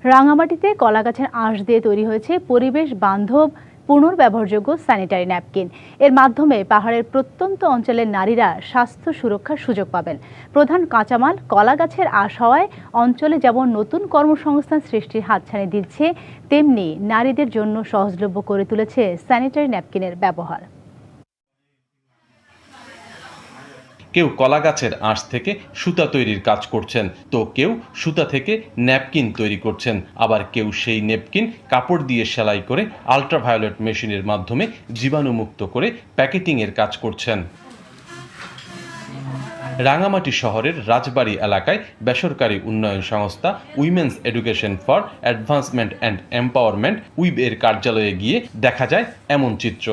রাঙামাটিতে কলাগাছের আঁশ দিয়ে তৈরি হয়েছে পরিবেশ বান্ধব পুনর্ব্যবহারযোগ্য স্যানিটারি ন্যাপকিন। এর মাধ্যমে পাহাড়ের প্রত্যন্ত অঞ্চলের নারীরা স্বাস্থ্য সুরক্ষার সুযোগ পাবেন। প্রধান কাঁচামাল কলাগাছের আঁশ হওয়ায় অঞ্চলে যেমন নতুন কর্মসংস্থান সৃষ্টির হাতছানি দিচ্ছে, তেমনি নারীদের জন্য সহজলভ্য করে তুলেছে স্যানিটারি ন্যাপকিনের ব্যবহার। কেউ কলা গাছের আঁশ থেকে সুতা তৈরির কাজ করছেন, তো কেউ সুতা থেকে ন্যাপকিন তৈরি করছেন, আবার কেউ সেই ন্যাপকিন কাপড় দিয়ে সেলাই করে আল্ট্রাভায়োলেট মেশিনের মাধ্যমে জীবাণুমুক্ত করে প্যাকেটিংয়ের কাজ করছেন। রাঙামাটি শহরের রাজবাড়ী এলাকায় বেসরকারি উন্নয়ন সংস্থা women's education for advancement and empowerment উইব এর কার্যালয়ে গিয়ে দেখা যায় এমন চিত্র।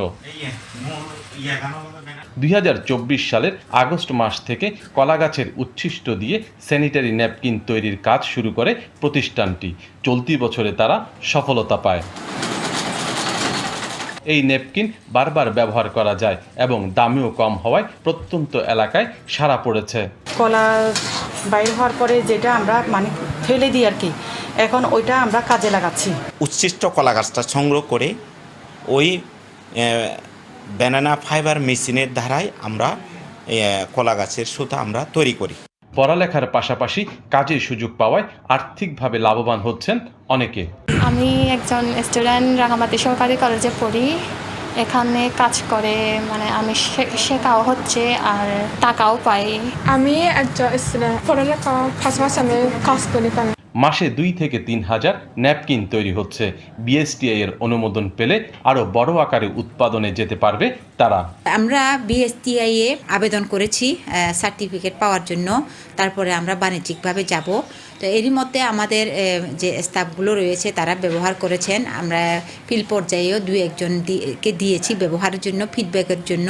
2024 সালের আগস্ট মাস থেকে কলাগাছের উচ্ছিষ্ট দিয়ে স্যানিটারি ন্যাপকিন তৈরির কাজ শুরু করে প্রতিষ্ঠানটি। চলতি বছরে তারা সফলতা পায়। এই ন্যাপকিন বারবার ব্যবহার করা যায় এবং দামেও কম হওয়ায় প্রত্যন্ত এলাকায় সাড়া পড়েছে। কলা বাইর হওয়ার পরে যেটা আমরা ফেলে দিই আর কি, এখন ওইটা আমরা কাজে লাগাচ্ছি। উচ্ছিষ্ট কলা গাছটা সংগ্রহ করে ওই ব্যানানা ফাইবার মেশিনের দ্বারাই আমরা কলা গাছের সুতা আমরা তৈরি করি। পড়ালেখার পাশাপাশি কাজের সুযোগ পাওয়ায় আর্থিকভাবে লাভবান হচ্ছেন অনেকে। আমি একজন স্টুডেন্ট, রাঙামাটি সরকারি কলেজে পড়ি। এখানে কাজ করে আমি শেখাও হচ্ছে আর টাকাও পাই। আমি একজন স্টুডেন্ট, পড়ালেখা পাশাপাশি আমি কাজ করি। মাসে 2 থেকে 3 হাজার ন্যাপকিন তৈরি হচ্ছে। বিএসটিআই এর অনুমোদন পেলে আরও বড় আকারে উৎপাদনে যেতে পারবে তারা। আমরা বিএসটিআই এ আবেদন করেছি সার্টিফিকেট পাওয়ার জন্য, তারপরে আমরা বাণিজ্যিকভাবে যাব। তো এরই মধ্যে আমাদের যে স্টাফগুলো রয়েছে তারা ব্যবহার করেছেন। আমরা ফিল্ড পর্যায়েও 2-1জনকে দিয়েছি ব্যবহারের জন্য, ফিডব্যাকের জন্য।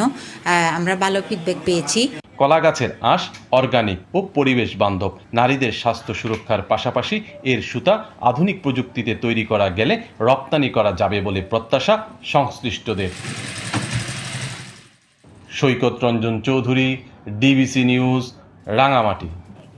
আমরা ভালো ফিডব্যাক পেয়েছি। কলা গাছের আঁশ অর্গানিক ও পরিবেশ বান্ধব। নারীদের স্বাস্থ্য সুরক্ষার পাশাপাশি এর সুতা আধুনিক প্রযুক্তিতে তৈরি করা গেলে রপ্তানি করা যাবে বলে প্রত্যাশা সংশ্লিষ্টদের। সৈকত রঞ্জন চৌধুরী, ডিবিসি নিউজ, রাঙামাটি।